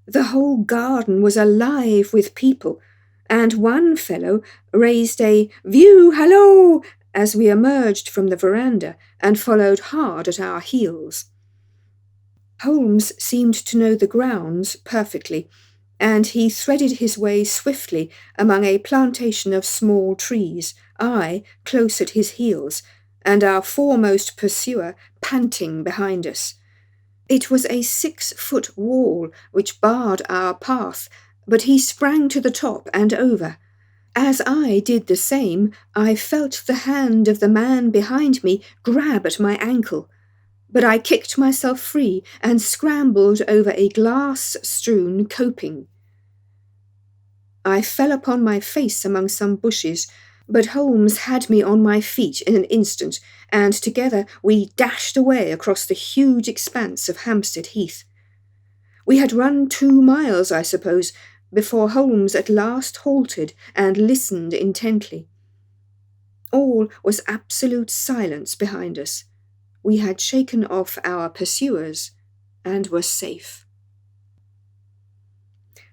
The whole garden was alive with people, and one fellow raised a "View, hallo!" as we emerged from the veranda and followed hard at our heels. Holmes seemed to know the grounds perfectly, and he threaded his way swiftly among a plantation of small trees, I close at his heels, and our foremost pursuer panting behind us. It was a 6-foot wall which barred our path, but he sprang to the top and over. As I did the same, I felt the hand of the man behind me grab at my ankle, but I kicked myself free and scrambled over a glass-strewn coping. I fell upon my face among some bushes, but Holmes had me on my feet in an instant, and together we dashed away across the huge expanse of Hampstead Heath. We had run 2 miles, I suppose, before Holmes at last halted and listened intently. All was absolute silence behind us. We had shaken off our pursuers and were safe.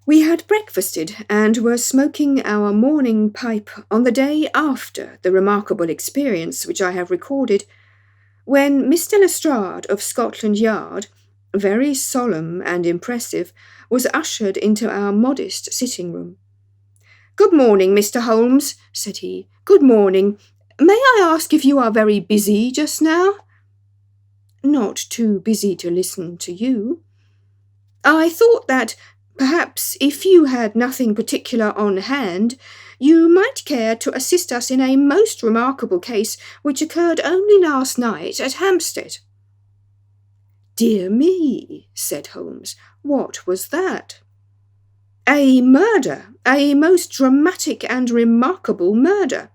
We had breakfasted and were smoking our morning pipe on the day after the remarkable experience which I have recorded, when Mr. Lestrade of Scotland Yard, very solemn and impressive, was ushered into our modest sitting-room. "Good morning, Mr. Holmes," said he. "Good morning. May I ask if you are very busy just now?" "Not too busy to listen to you." "I thought that, perhaps, if you had nothing particular on hand, you might care to assist us in a most remarkable case which occurred only last night at Hampstead." "Dear me," said Holmes, "what was that?" "A murder, a most dramatic and remarkable murder.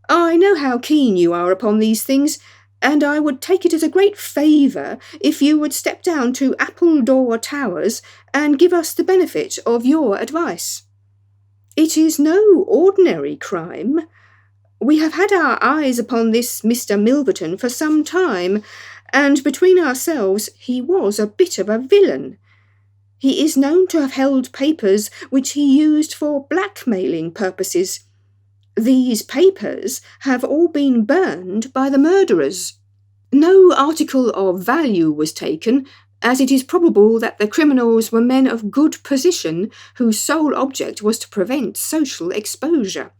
I know how keen you are upon these things, and I would take it as a great favour if you would step down to Appledore Towers and give us the benefit of your advice. It is no ordinary crime. We have had our eyes upon this Mr. Milverton for some time, and between ourselves he was a bit of a villain. He is known to have held papers which he used for blackmailing purposes. These papers have all been burned by the murderers. No article of value was taken, as it is probable that the criminals were men of good position whose sole object was to prevent social exposure."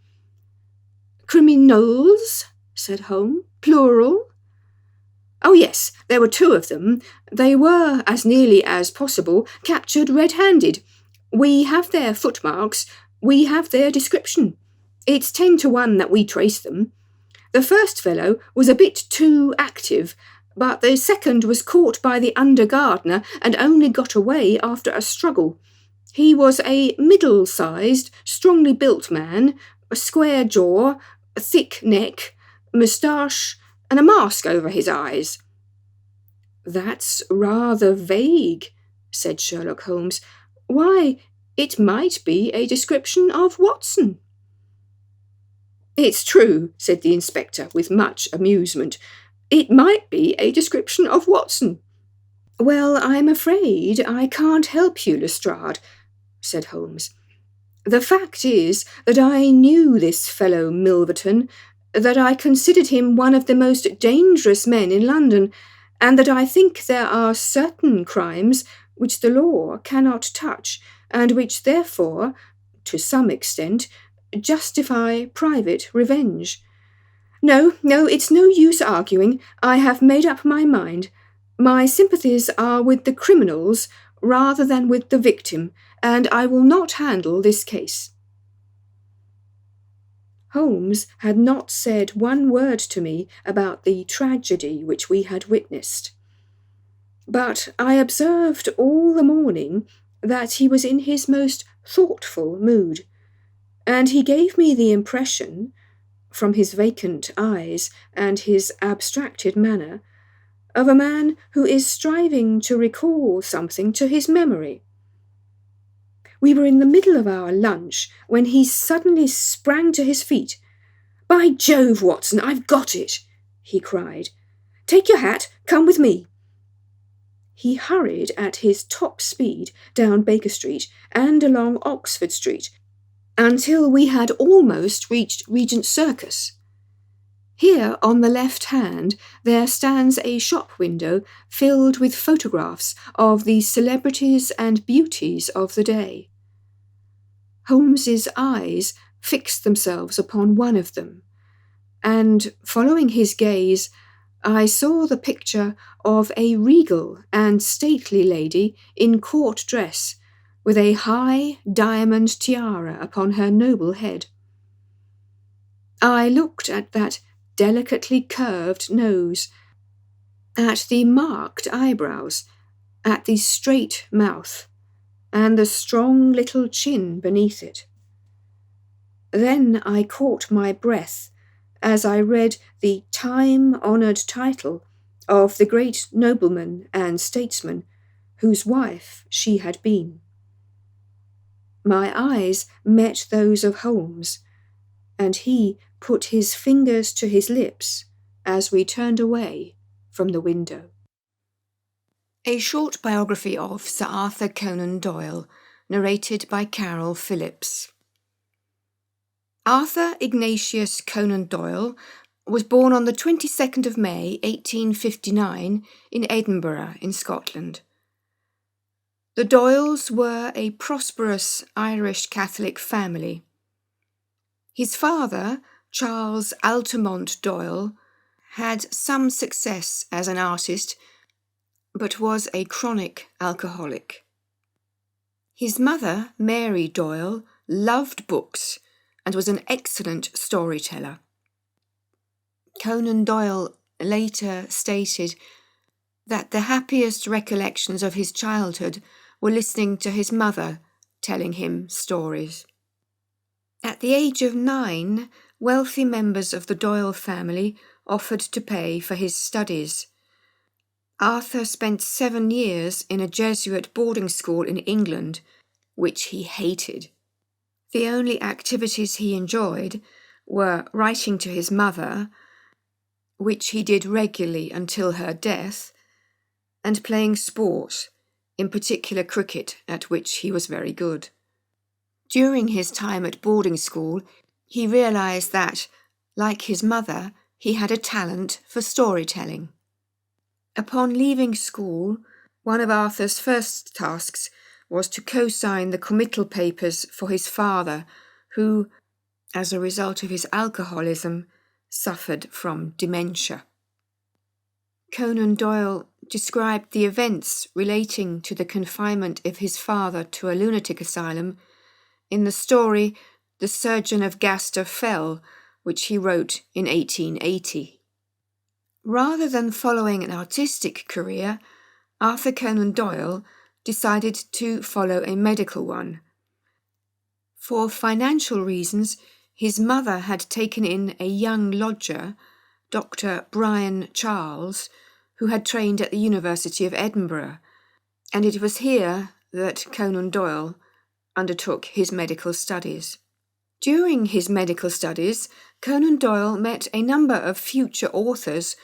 "Criminals?" said Holmes. "Plural?" "Oh yes, there were two of them. They were, as nearly as possible, captured red-handed. We have their footmarks, we have their description. It's 10-1 that we trace them. The first fellow was a bit too active, but the second was caught by the under-gardener and only got away after a struggle. He was a middle-sized, strongly built man, a square jaw, a thick neck, moustache, and a mask over his eyes." "That's rather vague," said Sherlock Holmes. "Why, it might be a description of Watson." "It's true," said the inspector with much amusement. "It might be a description of Watson." "Well, I'm afraid I can't help you, Lestrade," said Holmes. "The fact is that I knew this fellow Milverton, that I considered him one of the most dangerous men in London, and that I think there are certain crimes which the law cannot touch, and which therefore, to some extent, justify private revenge. No, it's no use arguing. I have made up my mind. My sympathies are with the criminals rather than with the victim, and I will not handle this case." Holmes had not said one word to me about the tragedy which we had witnessed, but I observed all the morning that he was in his most thoughtful mood, and he gave me the impression, from his vacant eyes and his abstracted manner, of a man who is striving to recall something to his memory. We were in the middle of our lunch when he suddenly sprang to his feet. "By Jove, Watson, I've got it!" he cried. "Take your hat, come with me." He hurried at his top speed down Baker Street and along Oxford Street until we had almost reached Regent Circus. Here, on the left hand, there stands a shop window filled with photographs of the celebrities and beauties of the day. Holmes's eyes fixed themselves upon one of them, and, following his gaze, I saw the picture of a regal and stately lady in court dress, with a high diamond tiara upon her noble head. I looked at that delicately curved nose, at the marked eyebrows, at the straight mouth, and the strong little chin beneath it. Then I caught my breath as I read the time-honoured title of the great nobleman and statesman whose wife she had been. My eyes met those of Holmes, and he put his fingers to his lips as we turned away from the window. A short biography of Sir Arthur Conan Doyle, narrated by Carol Phillips. Arthur Ignatius Conan Doyle was born on the 22nd of May 1859 in Edinburgh in Scotland. The Doyles were a prosperous Irish Catholic family. His father, Charles Altamont Doyle, had some success as an artist, but was a chronic alcoholic. His mother, Mary Doyle, loved books and was an excellent storyteller. Conan Doyle later stated that the happiest recollections of his childhood were listening to his mother telling him stories. At the age of 9, wealthy members of the Doyle family offered to pay for his studies. Arthur spent 7 years in a Jesuit boarding school in England, which he hated. The only activities he enjoyed were writing to his mother, which he did regularly until her death, and playing sport, in particular cricket, at which he was very good. During his time at boarding school, he realised that, like his mother, he had a talent for storytelling. Upon leaving school, one of Arthur's first tasks was to co-sign the committal papers for his father, who, as a result of his alcoholism, suffered from dementia. Conan Doyle described the events relating to the confinement of his father to a lunatic asylum in the story The Surgeon of Gaster Fell, which he wrote in 1880. Rather than following an artistic career, Arthur Conan Doyle decided to follow a medical one. For financial reasons, his mother had taken in a young lodger, Dr. Brian Charles, who had trained at the University of Edinburgh, and it was here that Conan Doyle undertook his medical studies. During his medical studies, Conan Doyle met a number of future authors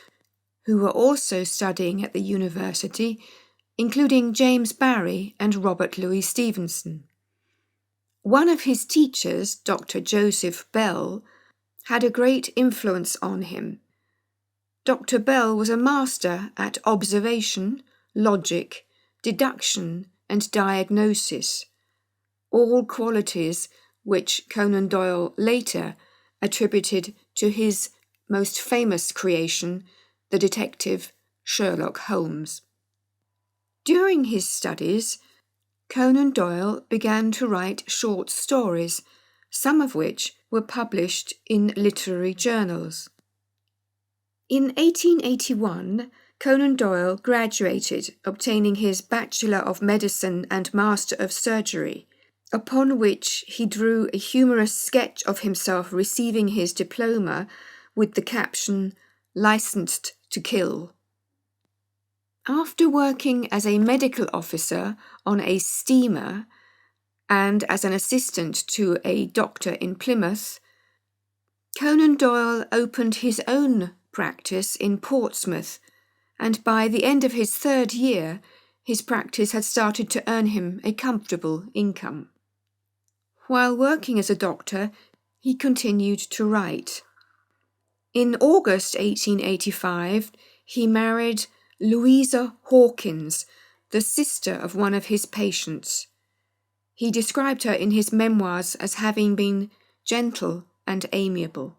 who were also studying at the university, including James Barrie and Robert Louis Stevenson. One of his teachers, Dr. Joseph Bell, had a great influence on him. Dr. Bell was a master at observation, logic, deduction, and diagnosis, all qualities which Conan Doyle later attributed to his most famous creation, the detective Sherlock Holmes. During his studies, Conan Doyle began to write short stories, some of which were published in literary journals. In 1881, Conan Doyle graduated, obtaining his Bachelor of Medicine and Master of Surgery, upon which he drew a humorous sketch of himself receiving his diploma with the caption, "Licensed to Kill." After working as a medical officer on a steamer and as an assistant to a doctor in Plymouth, Conan Doyle opened his own practice in Portsmouth, and by the end of his 3rd year, his practice had started to earn him a comfortable income. While working as a doctor, he continued to write. In August 1885, he married Louisa Hawkins, the sister of one of his patients. He described her in his memoirs as having been gentle and amiable.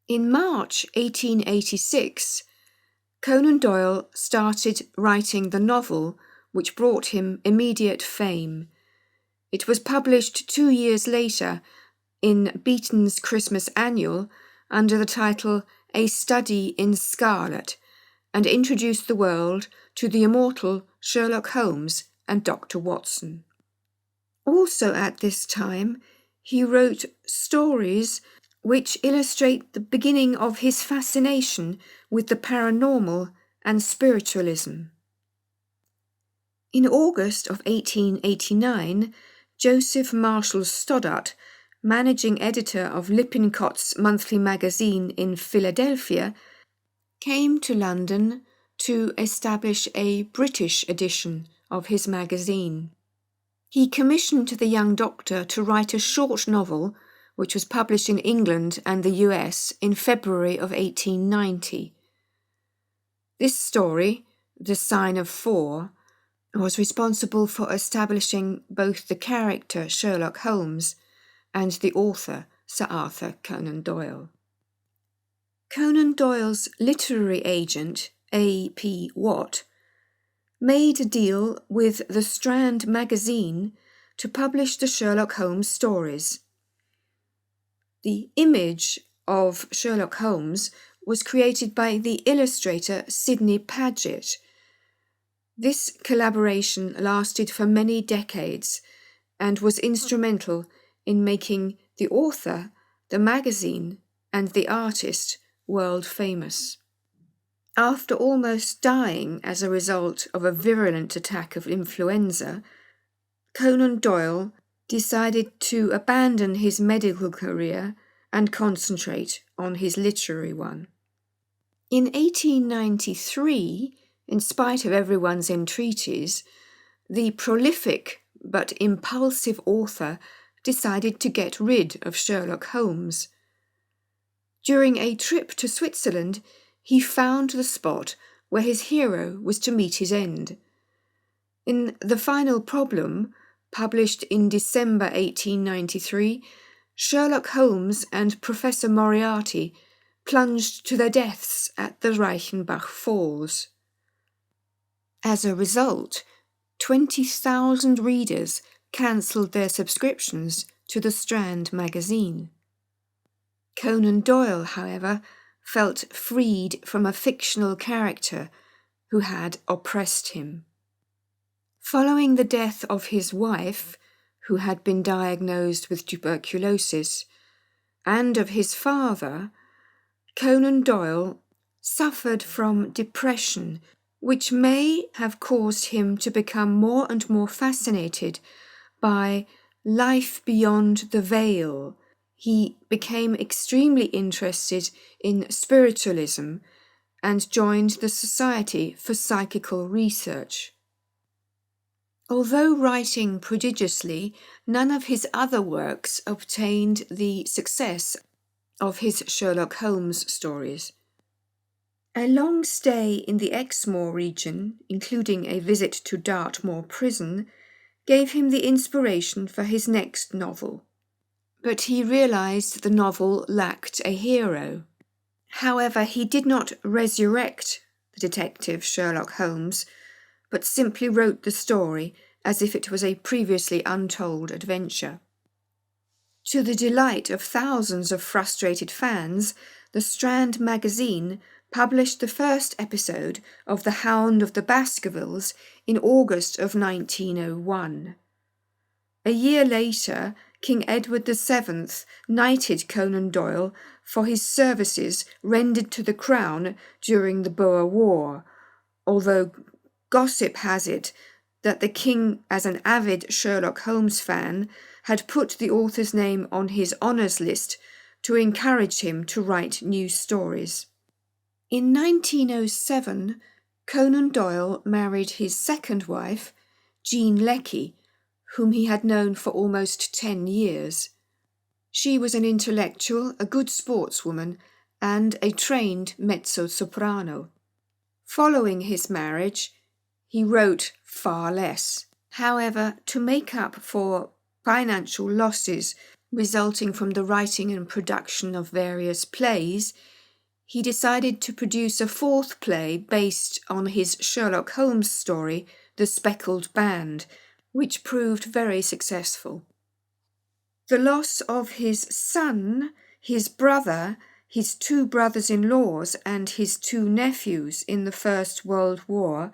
In March 1886, Conan Doyle started writing the novel which brought him immediate fame. It was published 2 years later in Beeton's Christmas Annual under the title A Study in Scarlet, and introduced the world to the immortal Sherlock Holmes and Dr. Watson. Also at this time, he wrote stories which illustrate the beginning of his fascination with the paranormal and spiritualism. In August of 1889, Joseph Marshall Stoddart, managing editor of Lippincott's monthly magazine in Philadelphia, came to London to establish a British edition of his magazine. He commissioned the young doctor to write a short novel which was published in England and the US in February of 1890. This story, The Sign of Four, was responsible for establishing both the character Sherlock Holmes and the author Sir Arthur Conan Doyle. Conan Doyle's literary agent, A.P. Watt, made a deal with the Strand magazine to publish the Sherlock Holmes stories. The image of Sherlock Holmes was created by the illustrator Sidney Paget. This collaboration lasted for many decades and was instrumental in making the author, the magazine, and the artist world famous. After almost dying as a result of a virulent attack of influenza, Conan Doyle decided to abandon his medical career and concentrate on his literary one. In 1893, in spite of everyone's entreaties, the prolific but impulsive author decided to get rid of Sherlock Holmes. During a trip to Switzerland, he found the spot where his hero was to meet his end. In The Final Problem, published in December 1893, Sherlock Holmes and Professor Moriarty plunged to their deaths at the Reichenbach Falls. As a result, 20,000 readers cancelled their subscriptions to the Strand magazine. Conan Doyle, however, felt freed from a fictional character who had oppressed him. Following the death of his wife, who had been diagnosed with tuberculosis, and of his father, Conan Doyle suffered from depression, which may have caused him to become more and more fascinated by life beyond the veil. He became extremely interested in spiritualism and joined the Society for Psychical Research. Although writing prodigiously, none of his other works obtained the success of his Sherlock Holmes stories. A long stay in the Exmoor region, including a visit to Dartmoor prison, gave him the inspiration for his next novel. But he realised the novel lacked a hero. However, he did not resurrect the detective Sherlock Holmes, but simply wrote the story as if it was a previously untold adventure. To the delight of thousands of frustrated fans, the Strand magazine published the first episode of The Hound of the Baskervilles in August of 1901. A year later, King Edward VII knighted Conan Doyle for his services rendered to the Crown during the Boer War, although gossip has it that the king, as an avid Sherlock Holmes fan, had put the author's name on his honours list to encourage him to write new stories. In 1907, Conan Doyle married his second wife, Jean Leckie, whom he had known for almost 10 years. She was an intellectual, a good sportswoman, and a trained mezzo-soprano. Following his marriage, he wrote far less. However, to make up for financial losses resulting from the writing and production of various plays, he decided to produce a fourth play based on his Sherlock Holmes story, The Speckled Band, which proved very successful. The loss of his son, his brother, his 2 brothers-in-laws, and his 2 nephews in the First World War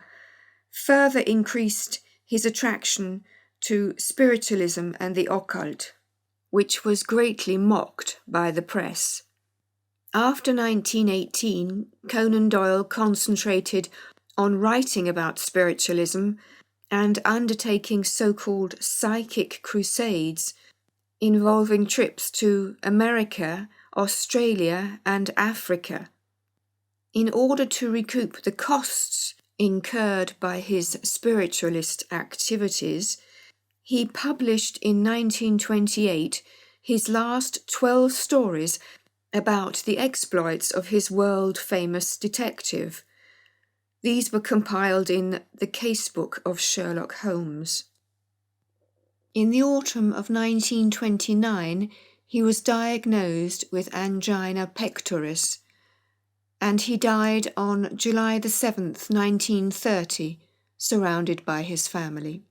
further increased his attraction to spiritualism and the occult, which was greatly mocked by the press. After 1918, Conan Doyle concentrated on writing about spiritualism and undertaking so-called psychic crusades involving trips to America, Australia, and Africa. In order to recoup the costs incurred by his spiritualist activities, he published in 1928 his last 12 stories about the exploits of his world-famous detective. These were compiled in the Casebook of Sherlock Holmes. In the autumn of 1929, he was diagnosed with angina pectoris, and he died on July the 7th, 1930, surrounded by his family.